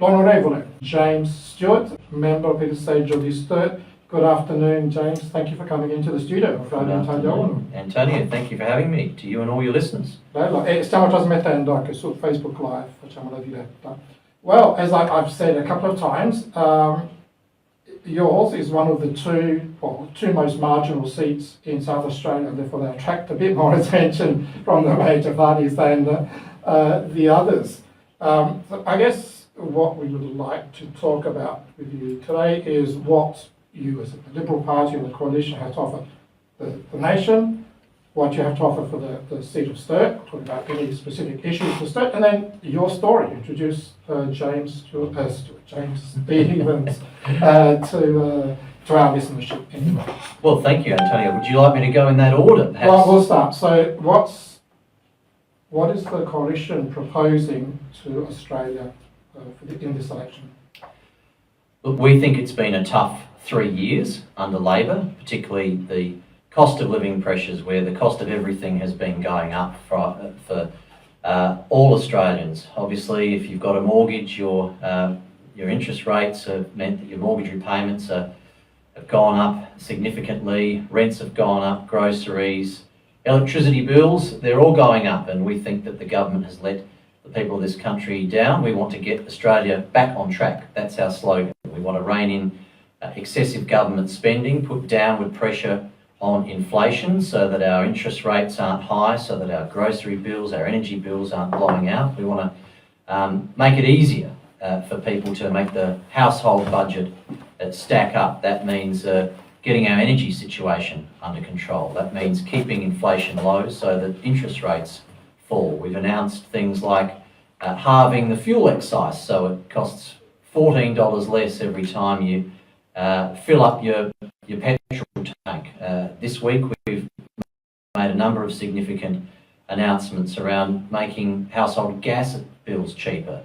Honourable James Sturt, member of the stage of the Sturt. Good afternoon, James. Thank you for coming into the studio of Italia Uno. Antonio, thank you for having me, to you and all your listeners. Stiamo trasmettendo anche su Facebook Live, facciamo la diretta. Well, as I've said a couple of times, yours is one of the two most marginal seats in South Australia, and therefore they attract a bit more attention from the major parties than the others. So I guess what we would like to talk about with you today is what you as a Liberal Party or the Coalition have to offer the nation, what you have to offer for the seat of Sturt, talk about any specific issues for Sturt, and then your story. Introduce James Stevens to our listenership. Anyway. Well, thank you, Antonio. Would you like me to go in that order, perhaps? Well, we'll start. So what is the Coalition proposing to Australia in this election? Look, we think it's been a tough 3 years under Labor, particularly the cost of living pressures, where the cost of everything has been going up for all Australians. Obviously, if you've got a mortgage, your interest rates have meant that your mortgage repayments have gone up significantly, rents have gone up, groceries, electricity bills, they're all going up, and we think that the government has let the people of this country down. We want to get Australia back on track. That's our slogan. We want to rein in excessive government spending, put downward pressure on inflation so that our interest rates aren't high, so that our grocery bills, our energy bills aren't blowing out. We want to make it easier for people to make the household budget stack up. That means getting our energy situation under control. That means keeping inflation low so that interest rates fall. We've announced things like halving the fuel excise, so it costs $14 less every time you fill up your petrol tank. This week we've made a number of significant announcements around making household gas bills cheaper.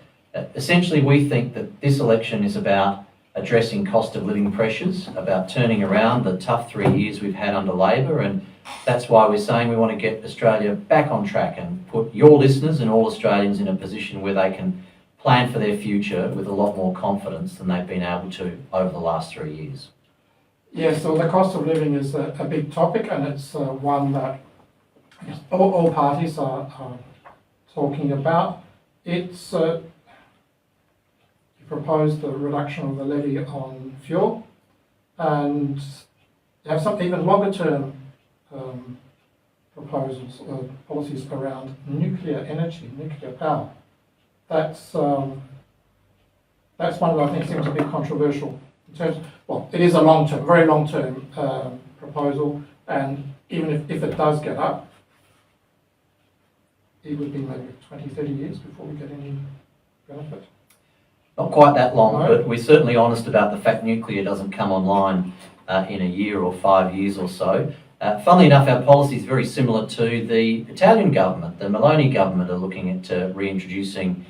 Essentially, we think that this election is about addressing cost of living pressures, about turning around the tough 3 years we've had under Labor, and that's why we're saying we want to get Australia back on track and put your listeners and all Australians in a position where they can plan for their future with a lot more confidence than they've been able to over the last 3 years. Yes, so the cost of living is a big topic, and it's one that all parties are talking about. It's you proposed the reduction of the levy on fuel, and you have some even longer term proposals, policies around nuclear energy, nuclear power. That's one that I think seems a bit controversial in terms. Well, it is a long-term, very long-term proposal, and even if it does get up, it would be maybe 20, 30 years before we get any benefit. Not quite that long, No. but we're certainly honest about the fact nuclear doesn't come online in a year or 5 years or so. Funnily enough, our policy is very similar to the Italian government. The Meloni government are looking at reintroducing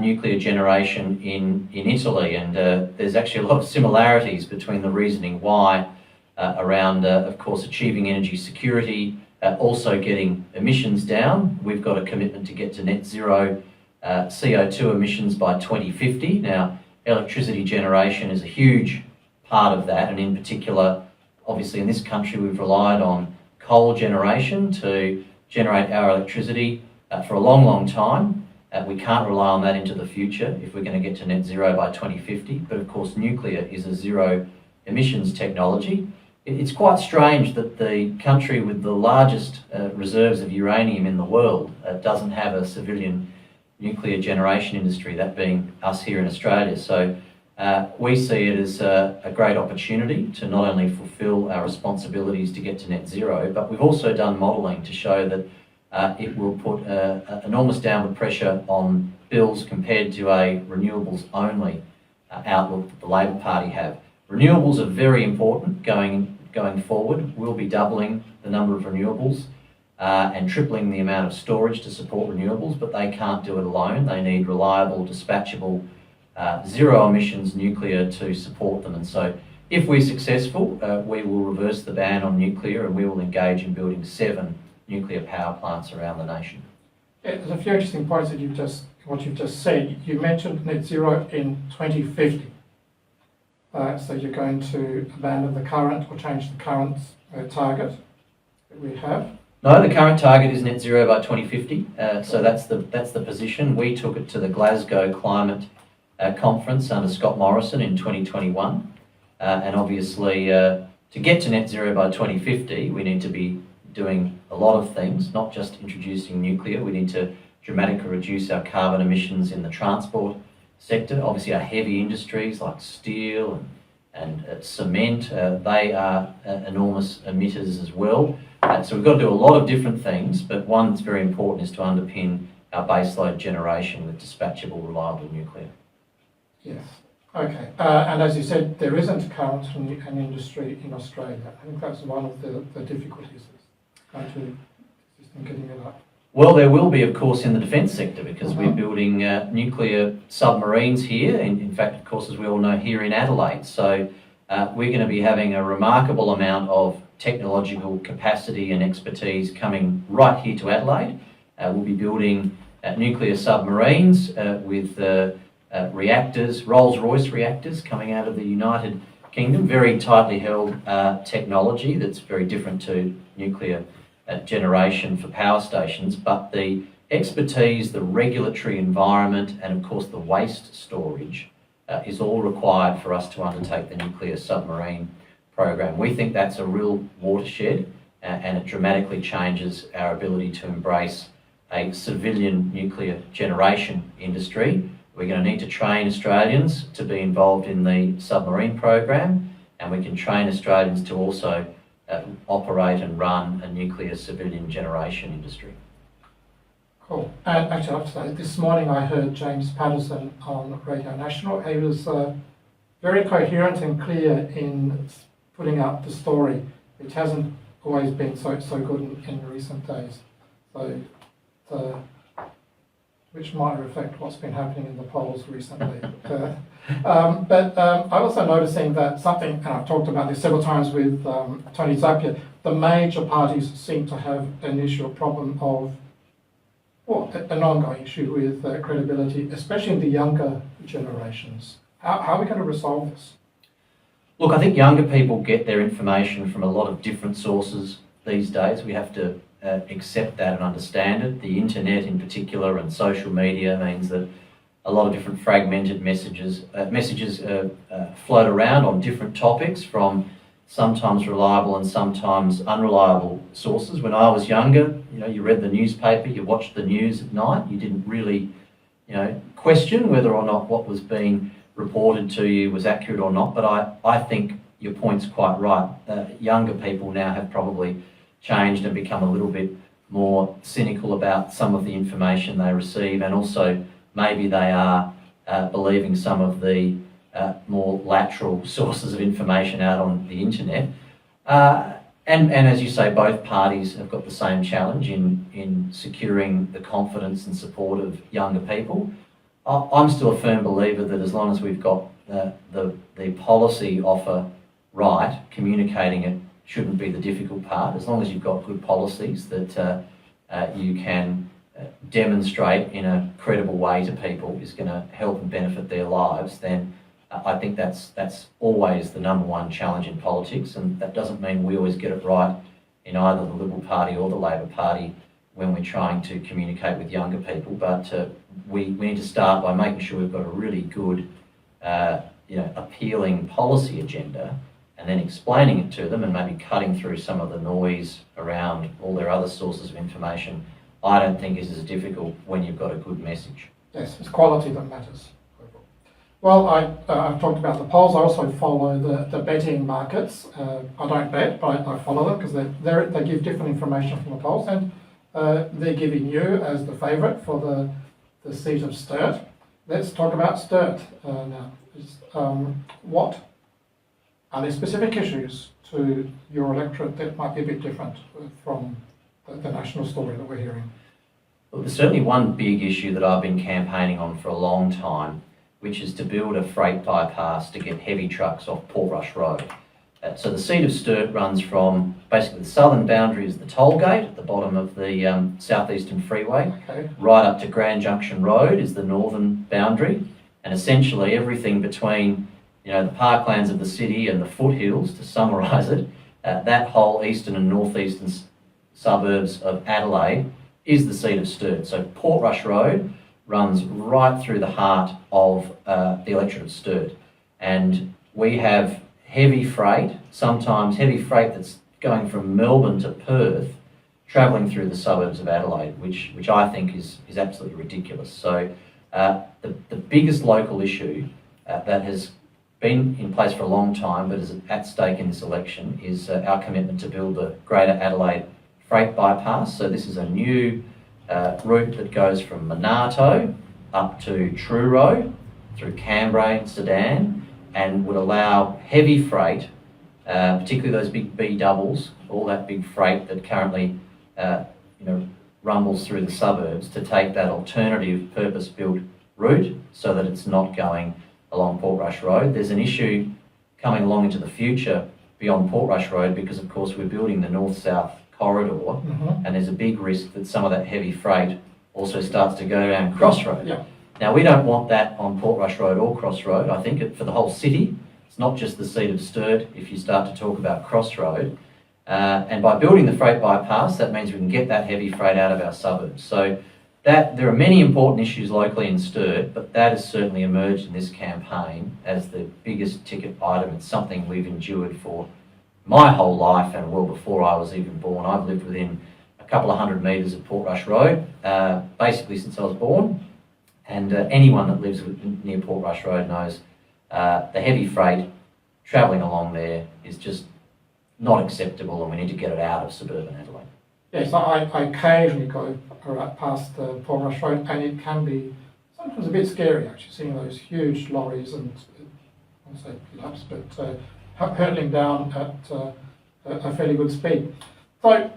nuclear generation in Italy, and there's actually a lot of similarities between the reasoning why around, of course, achieving energy security, also getting emissions down. We've got a commitment to get to net zero CO2 emissions by 2050. Now, electricity generation is a huge part of that, and in particular, obviously in this country we've relied on coal generation to generate our electricity for a long, long time. We can't rely on that into the future if we're going to get to net zero by 2050. But of course, nuclear is a zero emissions technology. It's quite strange that the country with the largest reserves of uranium in the world doesn't have a civilian nuclear generation industry, that being us here in Australia. So we see it as a great opportunity to not only fulfil our responsibilities to get to net zero, but we've also done modelling to show that it will put enormous downward pressure on bills compared to a renewables only outlook that the Labor Party have. Renewables are very important going forward. We'll be doubling the number of renewables and tripling the amount of storage to support renewables, but they can't do it alone. They need reliable, dispatchable, zero emissions nuclear to support them. And so if we're successful, we will reverse the ban on nuclear, and we will engage in building 7 nuclear power plants around the nation. Yeah, there's a few interesting points that you've just what you've just said. You mentioned net zero in 2050. So you're going to abandon the current or change the current target that we have? No, the current target is net zero by 2050. So that's the position. We took it to the Glasgow Climate Conference under Scott Morrison in 2021. And obviously, to get to net zero by 2050, we need to be doing a lot of things, not just introducing nuclear. We need to dramatically reduce our carbon emissions in the transport sector. Obviously, our heavy industries like steel and cement, they are enormous emitters as well. So we've got to do a lot of different things, but one that's very important is to underpin our baseload generation with dispatchable, reliable nuclear. Yes. Okay. And as you said, there isn't currently an industry in Australia. I think that's one of the difficulties going to getting it up. Well, there will be, of course, in the defence sector because we're building nuclear submarines here. In fact, of course, as we all know, here in Adelaide. So we're going to be having a remarkable amount of technological capacity and expertise coming right here to Adelaide. We'll be building nuclear submarines with reactors, Rolls-Royce reactors coming out of the United Kingdom. Very tightly held technology that's very different to nuclear generation for power stations, but the expertise, the regulatory environment, and of course the waste storage is all required for us to undertake the nuclear submarine program. We think that's a real watershed and it dramatically changes our ability to embrace a civilian nuclear generation industry. We're going to need to train Australians to be involved in the submarine program, and we can train Australians to also operate and run a nuclear civilian generation industry. Cool. And actually, I have to say, this morning I heard James Patterson on Radio National. He was very coherent and clear in putting out the story, which hasn't always been so good in recent days. So, which might reflect what's been happening in the polls recently. But I'm also noticing that something, and I've talked about this several times with Tony Zappia, the major parties seem to have an issue, a problem of, well, an ongoing issue with credibility, especially in the younger generations. How are we going to resolve this? Look, I think younger people get their information from a lot of different sources these days. We have to accept that and understand it. The internet in particular and social media means that a lot of different fragmented messages float around on different topics from sometimes reliable and sometimes unreliable sources. When I was younger, you read the newspaper, you watched the news at night, you didn't really, question whether or not what was being reported to you was accurate or not. But I think your point's quite right. Younger people now have probably changed and become a little bit more cynical about some of the information they receive, and also maybe they are believing some of the more lateral sources of information out on the internet. And as you say, both parties have got the same challenge in securing the confidence and support of younger people. I'm still a firm believer that as long as we've got the policy offer right, communicating it shouldn't be the difficult part. As long as you've got good policies that you can demonstrate in a credible way to people is going to help and benefit their lives, then I think that's always the number one challenge in politics, and that doesn't mean we always get it right in either the Liberal Party or the Labor Party when we're trying to communicate with younger people. But we need to start by making sure we've got a really good, appealing policy agenda, and then explaining it to them and maybe cutting through some of the noise around all their other sources of information. I don't think is as difficult when you've got a good message. Yes, it's quality that matters. Well, I've talked about the polls. I also follow the betting markets. I don't bet, but I follow them because they give different information from the polls, and they're giving you as the favourite for the seat of Sturt. Let's talk about Sturt now. What are there specific issues to your electorate that might be a bit different from the national story that we're hearing? Well, there's certainly one big issue that I've been campaigning on for a long time, which is to build a freight bypass to get heavy trucks off Portrush Road. So the seat of Sturt runs from basically the southern boundary is the toll gate at the bottom of the southeastern freeway, Okay. right up to Grand Junction Road is the northern boundary, and essentially everything between the parklands of the city and the foothills, to summarise it, that whole eastern and northeastern suburbs of Adelaide is the seat of Sturt. So Portrush Road runs right through the heart of the electorate of Sturt, and we have heavy freight, sometimes heavy freight that's going from Melbourne to Perth, travelling through the suburbs of Adelaide, which I think is absolutely ridiculous. So the biggest local issue that has been in place for a long time but is at stake in this election is our commitment to build the Greater Adelaide Freight Bypass. So this is a new route that goes from Monarto up to Truro, through Cambrai, Sedan, and would allow heavy freight, particularly those big B doubles, all that big freight that currently rumbles through the suburbs, to take that alternative purpose-built route so that it's not going along Portrush Road. There's an issue coming along into the future beyond Portrush Road because, of course, we're building the north-south corridor, and there's a big risk that some of that heavy freight also starts to go down Crossroad. Yeah. Now, we don't want that on Portrush Road or Crossroad. I think for the whole city, it's not just the seat of Sturt if you start to talk about Crossroad. And by building the freight bypass, that means we can get that heavy freight out of our suburbs. So there are many important issues locally in Sturt, but that has certainly emerged in this campaign as the biggest ticket item. It's something we've endured for my whole life and well before I was even born. I've lived within a couple of hundred metres of Portrush Road, basically since I was born. And anyone that lives near Portrush Road knows the heavy freight travelling along there is just not acceptable, and we need to get it out of suburban Adelaide. Yes, I occasionally go past Portrush Road, and it can be sometimes a bit scary actually, seeing those huge lorries and, I won't say laps, but hurtling down at a fairly good speed. So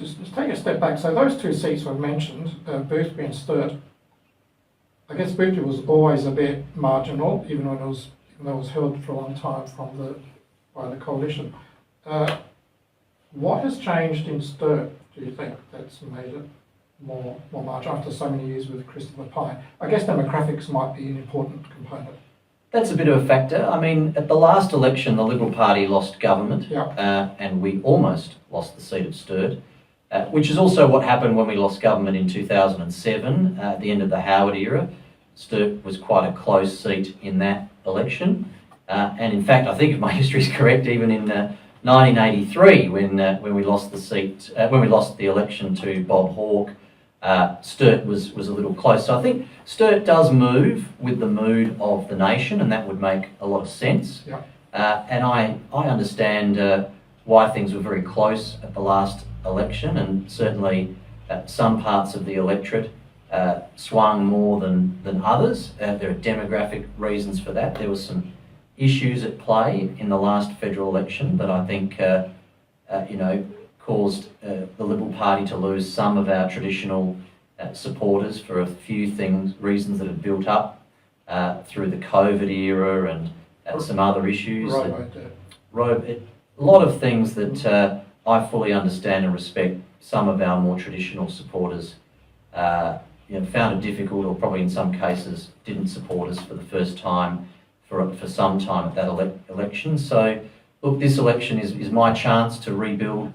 let's take a step back. So those two seats were mentioned, Boothby and Sturt. I guess Boothby was always a bit marginal, even though it was held for a long time by the coalition. What has changed in Sturt, do you think, that's made it more marginal after so many years with Christopher Pyne? I guess demographics might be an important component. That's a bit of a factor. I mean, at the last election, the Liberal Party lost government, and we almost lost the seat of Sturt, which is also what happened when we lost government in 2007, at the end of the Howard era. Sturt was quite a close seat in that election. And in fact, I think if my history is correct, even in 1983, when we lost the seat, when we lost the election to Bob Hawke, Sturt was a little close. So I think Sturt does move with the mood of the nation, and that would make a lot of sense. Yeah. And I understand why things were very close at the last election, and certainly some parts of the electorate swung more than others. There are demographic reasons for that. There were some issues at play in the last federal election that I think caused the Liberal Party to lose some of our traditional supporters for a few reasons that had built up through the COVID era and some other issues. A lot of things that I fully understand and respect. Some of our more traditional supporters found it difficult, or probably in some cases didn't support us for the first time for some time at that election. So look, this election is my chance to rebuild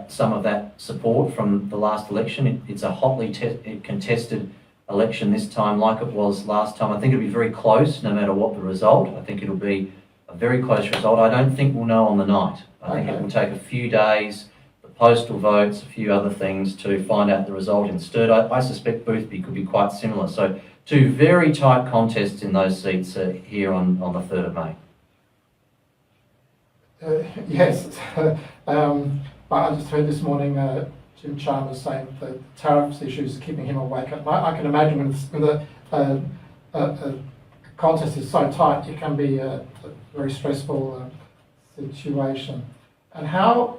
some of that support from the last election. It's a hotly contested election this time, like it was last time. I think it'll be very close no matter what the result. I think it'll be a very close result. I don't think we'll know on the night. I think it will take a few days, the postal votes, a few other things to find out the result in Sturt. I suspect Boothby could be quite similar. So two very tight contests in those seats here on the 3rd of May. Yes, but I just heard this morning Jim Chalmers saying the tariffs issues are keeping him awake at night. I can imagine when the contest is so tight, it can be a very stressful situation. And how,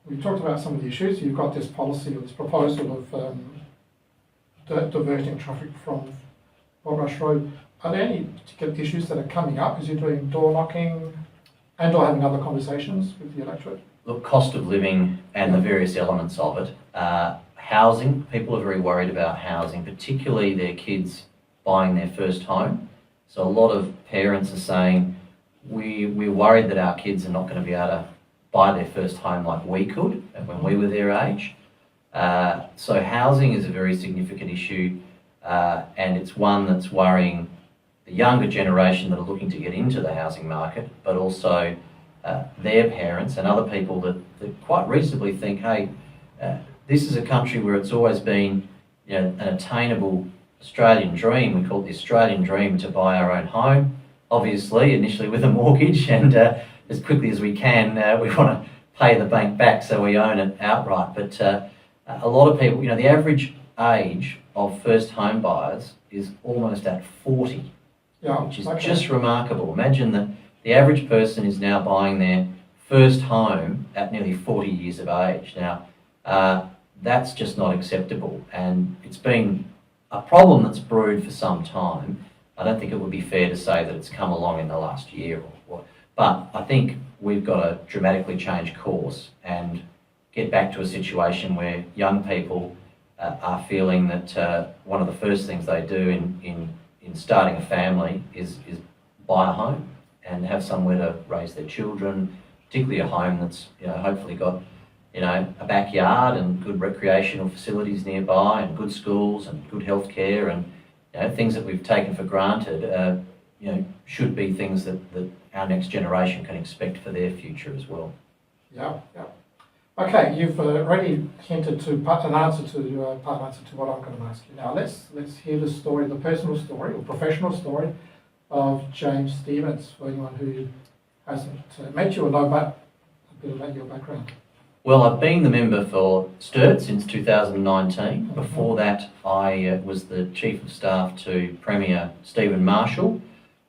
we talked about some of the issues. You've got this policy or this proposal of diverting traffic from Portrush Road. are there any particular issues that are coming up as you're doing door knocking and or having other conversations with the electorate? Look, cost of living and the various elements of it. Housing, people are very worried about housing, particularly their kids buying their first home. So a lot of parents are saying, we're worried that our kids are not going to be able to buy their first home like we could when we were their age. So housing is a very significant issue, and it's one that's worrying the younger generation that are looking to get into the housing market, but also their parents and other people that quite reasonably think, hey, this is a country where it's always been, you know, an attainable Australian dream. We call it the Australian dream to buy our own home, obviously initially with a mortgage, and as quickly as we can we want to pay the bank back so we own it outright. But a lot of people, you know, the average age of first home buyers is almost at 40, which is just remarkable. Imagine that the average person is now buying their first home at nearly 40 years of age. Now, that's just not acceptable, and it's been a problem that's brewed for some time. I don't think it would be fair to say that it's come along in the last year but I think we've got to dramatically change course and get back to a situation where young people are feeling that one of the first things they do in starting a family is buy a home and have somewhere to raise their children, particularly a home that's, you know, hopefully got, you know, a backyard and good recreational facilities nearby and good schools and good healthcare, and, you know, things that we've taken for granted, you know, should be things that our next generation can expect for their future as well. Yeah. Okay, you've already hinted to part answer to what I'm going to ask you. Now let's hear the story, the personal story or professional story of James Stevens, for anyone who hasn't met you or know about a bit about your background. Well, I've been the member for Sturt since 2019. Before that, I was the Chief of Staff to Premier Stephen Marshall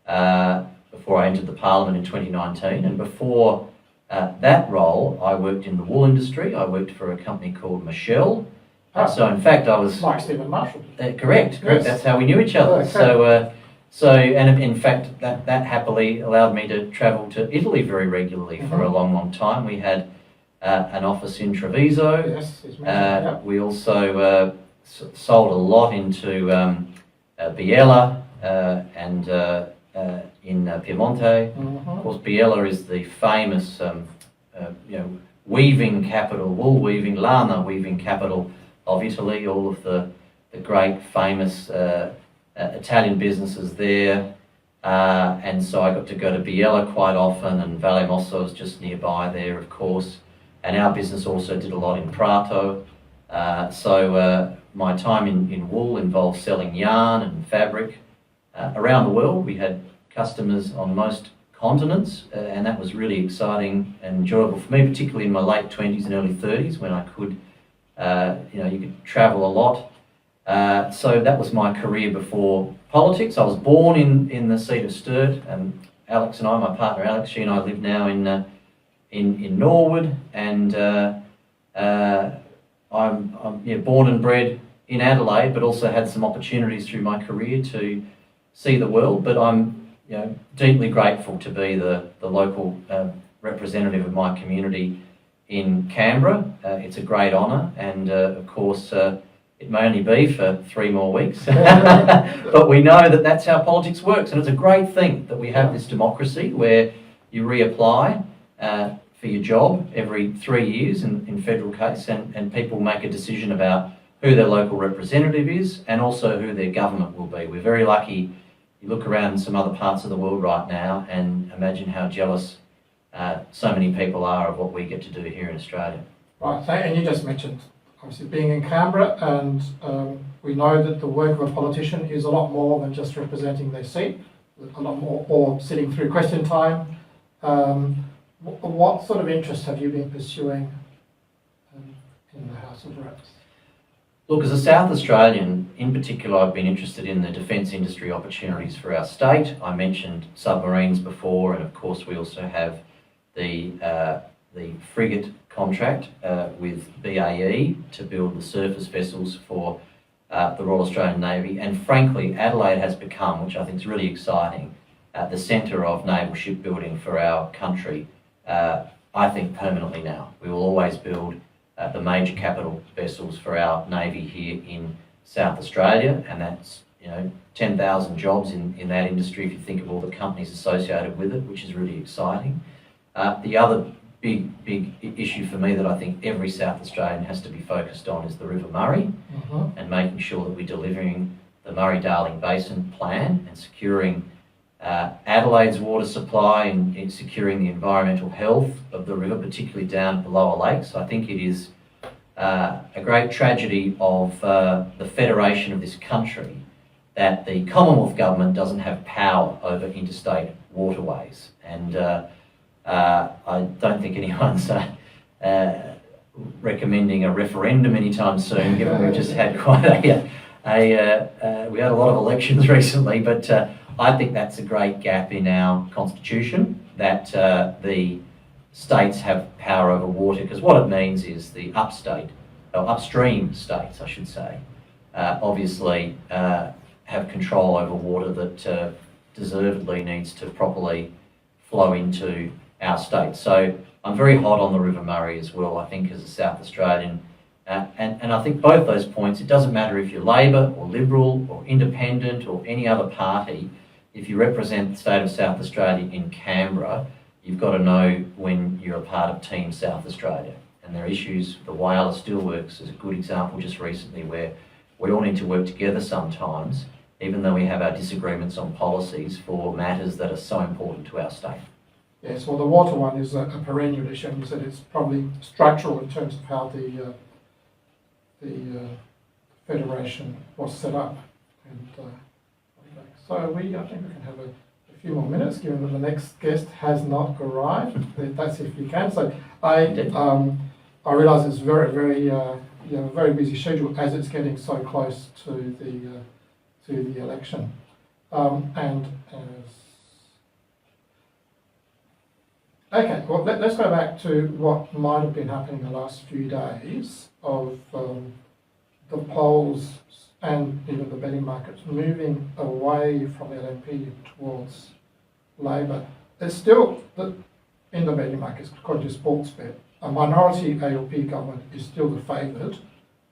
before I entered the Parliament in 2019. And before that role, I worked in the wool industry. I worked for a company called Michelle. So, in fact, I was... Like Stephen Marshall. Correct. Yes. That's how we knew each other. Okay. So, and in fact, that happily allowed me to travel to Italy very regularly for a long time. We had an office in Treviso. Yes, we also sold a lot into Biella and in Piemonte. Of course, Biella is the famous, you know, weaving capital, wool weaving, lana weaving capital of Italy. All of the great famous Italian businesses there. And so I got to go to Biella quite often, and Valle Mosso is just nearby there, of course. And our business also did a lot in Prato. So my time in wool involved selling yarn and fabric around the world. We had customers on most continents, and that was really exciting and enjoyable for me, particularly in my late 20s and early 30s when I could, you know, you could travel a lot. So that was my career before politics. I was born in the seat of Sturt, and Alex and I, my partner Alex, she and I live now in Norwood, and I'm born and bred in Adelaide, but also had some opportunities through my career to see the world. But I'm, you know, deeply grateful to be the local representative of my community in Canberra. It's a great honour, and of course it may only be for 3 more weeks, but we know that that's how politics works, and it's a great thing that we have this democracy where you reapply for your job every 3 years in federal case, and people make a decision about who their local representative is and also who their government will be. We're very lucky. You look around in some other parts of the world right now and imagine how jealous so many people are of what we get to do here in Australia. Right, and you just mentioned obviously being in Canberra, and we know that the work of a politician is a lot more than just representing their seat, a lot more, or sitting through question time. What sort of interests have you been pursuing in the House of Reps? Look, as a South Australian, in particular, I've been interested in the defence industry opportunities for our state. I mentioned submarines before, and of course we also have the frigate contract with BAE to build the surface vessels for the Royal Australian Navy, and frankly, Adelaide has become, which I think is really exciting, the centre of naval shipbuilding for our country, I think permanently now. We will always build the major capital vessels for our Navy here in South Australia, and that's 10,000 jobs in that industry if you think of all the companies associated with it, which is really exciting. The other big issue for me that I think every South Australian has to be focused on is the River Murray, and making sure that we're delivering the Murray-Darling Basin Plan and securing Adelaide's water supply and in securing the environmental health of the river, particularly down the lower lakes. I think it is a great tragedy of the federation of this country that the Commonwealth Government doesn't have power over interstate waterways. And I don't think anyone's recommending a referendum anytime soon, given we've just had quite we had a lot of elections recently, but I think that's a great gap in our constitution, that the states have power over water, because what it means is the upstream states, I should say, obviously have control over water that deservedly needs to properly flow into our state. So I'm very hot on the River Murray as well, I think, as a South Australian. And I think both those points, it doesn't matter if you're Labor or Liberal or Independent or any other party, if you represent the state of South Australia in Canberra, you've got to know when you're a part of Team South Australia. And there are issues, the Whyalla Steelworks is a good example just recently, where we all need to work together sometimes, even though we have our disagreements on policies for matters that are so important to our state. Yes, well, the water one is a perennial issue, and you said it's probably structural in terms of how the federation was set up. And so I think we can have a few more minutes, given that the next guest has not arrived. That's if you can. So I realise it's very busy schedule as it's getting so close to the election, and as okay, well, let's go back to what might have been happening the last few days of the polls and even the betting markets moving away from the LNP towards Labor. There's still, in the betting markets, according to Sportsbet, a minority ALP government is still the favoured,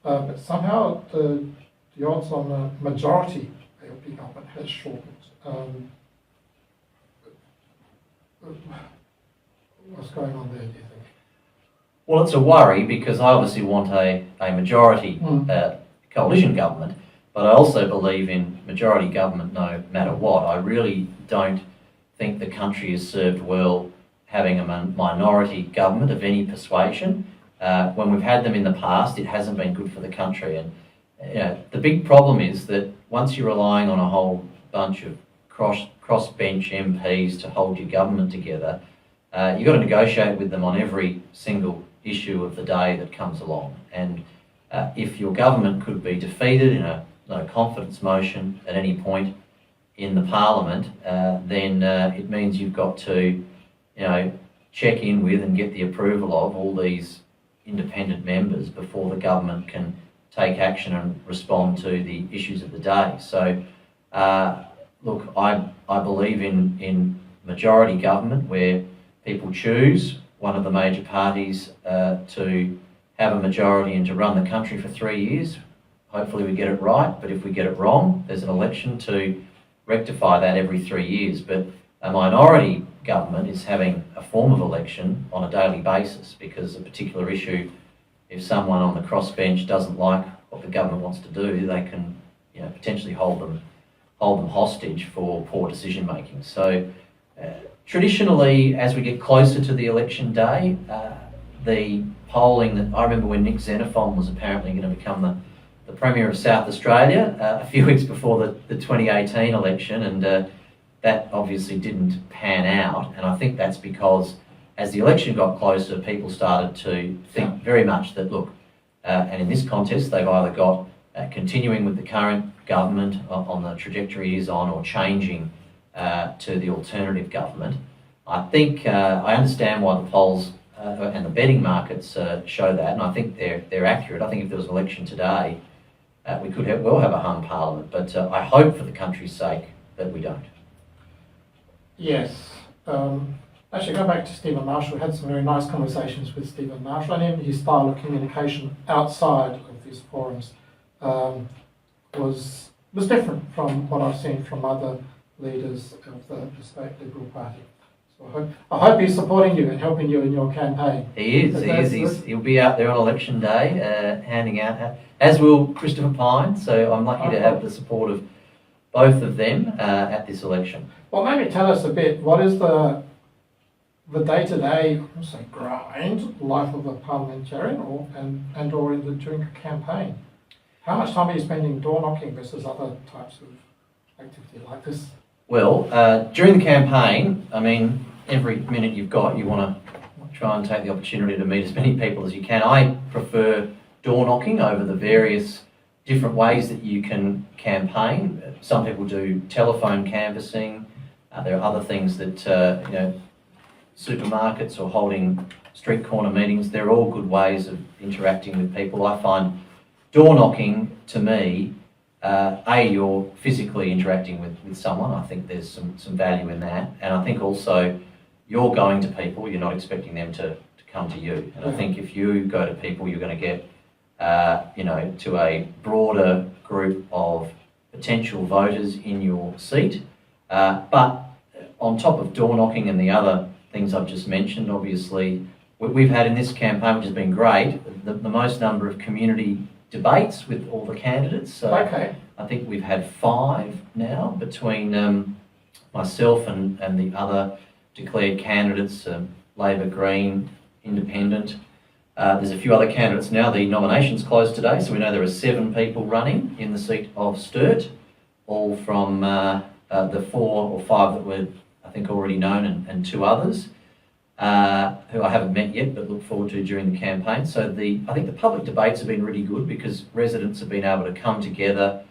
but somehow the odds on a majority ALP government has shortened. What's going on there, do you think? Well, it's a worry, because I obviously want a majority coalition government, but I also believe in majority government no matter what. I really don't think the country is served well having a minority government of any persuasion. When we've had them in the past, it hasn't been good for the country. And the big problem is that once you're relying on a whole bunch of crossbench MPs to hold your government together, you've got to negotiate with them on every single issue of the day that comes along. And if your government could be defeated in a no confidence motion at any point in the Parliament, then it means you've got to, check in with and get the approval of all these independent members before the government can take action and respond to the issues of the day. So, look, I believe in majority government where people choose one of the major parties to have a majority and to run the country for 3 years. Hopefully we get it right, but if we get it wrong, there's an election to rectify that every 3 years. But a minority government is having a form of election on a daily basis, because a particular issue, if someone on the crossbench doesn't like what the government wants to do, they can potentially hold them hostage for poor decision making. So traditionally, as we get closer to the election day, the polling that I remember when Nick Xenophon was apparently going to become the Premier of South Australia a few weeks before the 2018 election, and that obviously didn't pan out. And I think that's because as the election got closer, people started to think very much that, look, and in this contest, they've either got continuing with the current government on the trajectory it is on, or changing to the alternative government. I think I understand why the polls and the betting markets show that, and I think they're accurate. I think if there was an election today, we could well have a hung parliament, but I hope for the country's sake that we don't. Yes. Actually, going back to Stephen Marshall, we had some very nice conversations with Stephen Marshall, and his style of communication outside of these forums was different from what I've seen from other leaders of the State Liberal Party. So I hope he's supporting you and helping you in your campaign. He is. He'll be out there on election day handing out, as will Christopher Pyne. So I'm lucky to have the support of both of them at this election. Well, maybe tell us a bit. What is the day-to-day, grind life of a parliamentarian, or during a campaign? How much time are you spending door knocking versus other types of activity like this? Well, during the campaign, I mean, every minute you've got, you want to try and take the opportunity to meet as many people as you can. I prefer door knocking over the various different ways that you can campaign. Some people do telephone canvassing. There are other things that, supermarkets or holding street corner meetings. They're all good ways of interacting with people. I find door knocking, to me, you're physically interacting with someone. I think there's some value in that. And I think also you're going to people, you're not expecting them to come to you. And I think if you go to people, you're going to get, to a broader group of potential voters in your seat. But on top of door knocking and the other things I've just mentioned, obviously, we've had in this campaign, which has been great, the most number of community debates with all the candidates. So okay. I think we've had 5 now between myself and the other declared candidates, Labor, Green, Independent. There's a few other candidates now. The nominations closed today, so we know there are 7 people running in the seat of Sturt, all from the 4 or 5 that were, I think, already known, and 2 others who I haven't met yet but look forward to during the campaign. So I think the public debates have been really good because residents have been able to come together.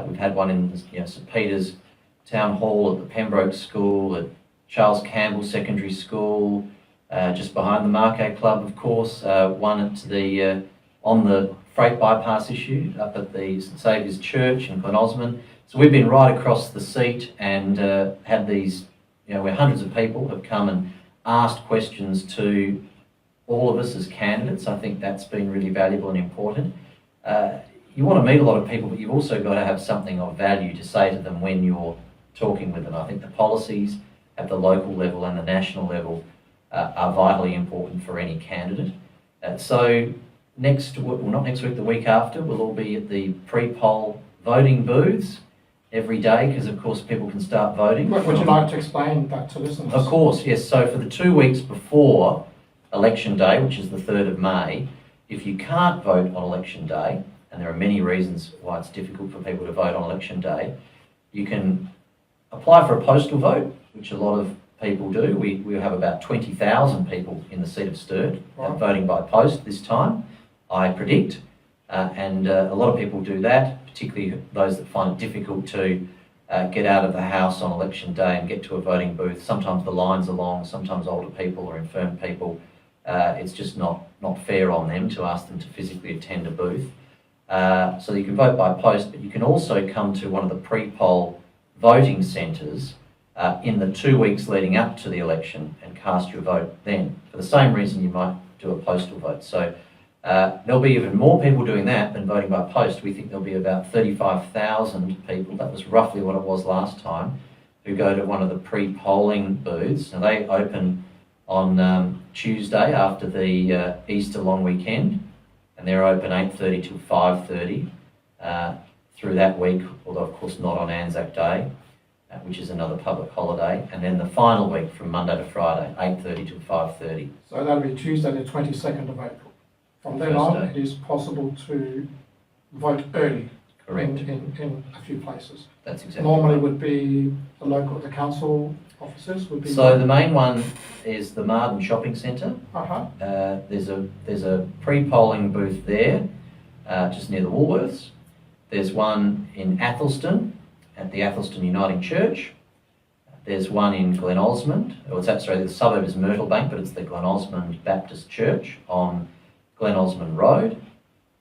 We've had one in St Peter's Town Hall, at the Pembroke School, at Charles Campbell Secondary School, just behind the Marquet Club, of course, one at on the freight bypass issue up at the St Saviour's Church in Glen Osmond. So we've been right across the seat and had these, where hundreds of people have come and asked questions to all of us as candidates. I think that's been really valuable and important. You want to meet a lot of people, but you've also got to have something of value to say to them when you're talking with them. I think the policies at the local level and the national level are vitally important for any candidate. So not next week, the week after, we'll all be at the pre-poll voting booths every day because, of course, people can start voting. Would you like to explain that to listeners? Of course, yes. So for the 2 weeks before election day, which is the 3rd of May, if you can't vote on election day, and there are many reasons why it's difficult for people to vote on election day, you can apply for a postal vote, which a lot of people do. We have about 20,000 people in the seat of Sturt voting by post this time, I predict. And a lot of people do that, particularly those that find it difficult to get out of the house on election day and get to a voting booth. Sometimes the lines are long, sometimes older people or infirm people. It's just not fair on them to ask them to physically attend a booth. So you can vote by post, but you can also come to one of the pre-poll voting centres in the 2 weeks leading up to the election and cast your vote then, for the same reason you might do a postal vote. So there'll be even more people doing that than voting by post. We think there'll be about 35,000 people, that was roughly what it was last time, who go to one of the pre-polling booths. Now they open on Tuesday after the Easter long weekend, and they're open 8:30 till 5:30 through that week, although of course not on Anzac Day, which is another public holiday, and then the final week from Monday to Friday, 8:30 till 5:30. So that'll be Tuesday the 22nd of April. From then on, it is possible to vote early. Correct. In a few places. That's exactly Normally right. would be the council offices would be. So the main one is the Marden Shopping Centre. There's a pre-polling booth there, just near the Woolworths. There's one in Athelston at the Athelston Uniting Church. There's one in Glen Osmond. The suburb is Myrtlebank, but it's the Glen Osmond Baptist Church on Glen Osmond Road.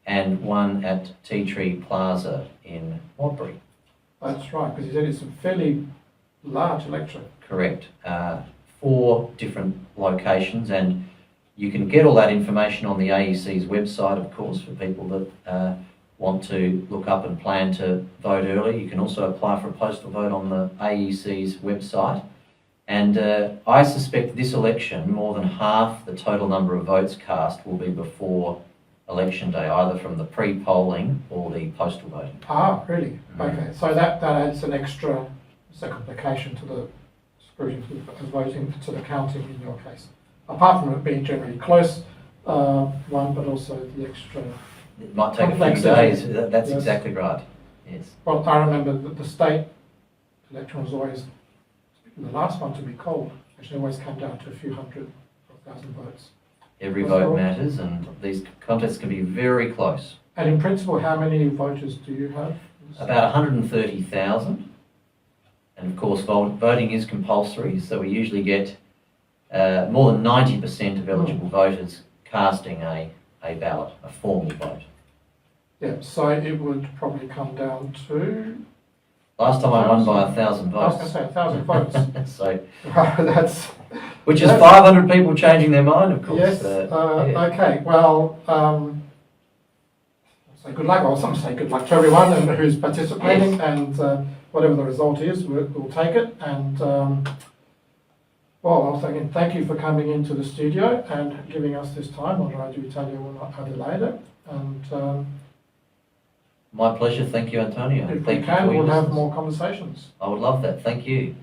and one at Tea Tree Plaza in Modbury. That's right, because you said it's a fairly large electorate. Correct. 4 different locations, and you can get all that information on the AEC's website, of course, for people that want to look up and plan to vote early. You can also apply for a postal vote on the AEC's website. And I suspect this election, more than half the total number of votes cast will be before election day, either from the pre-polling or the postal voting. Ah, really? Okay, so that adds an extra complication to the scrutiny of voting, to the counting in your case. Apart from it being generally close, one, but also the extra. It might take a few days. That's yes. Exactly right. Yes. Well, I remember that the state election was always the last one to be called. Actually, always came down to a few hundred or 1,000 votes. Every vote matters, and these contests can be very close. And in principle, how many voters do you have? About 130,000. And of course, voting is compulsory, so we usually get more than 90% of eligible voters casting a ballot, a formal vote. Yeah, so it would probably come down to... Last time I won by 1,000 votes. I was going to say 1,000 votes. So, that's... Which is 500 people changing their mind, of course. Yes, yeah. Okay, well, I'll say good luck, or some say good luck to everyone and who's participating, yes. And whatever the result is, we'll take it. And, well, I'll say again, thank you for coming into the studio and giving us this time on Radio Italia Uno Adelaide. And my pleasure. Thank you, Antonio. If we can, we'll have more conversations. I would love that. Thank you.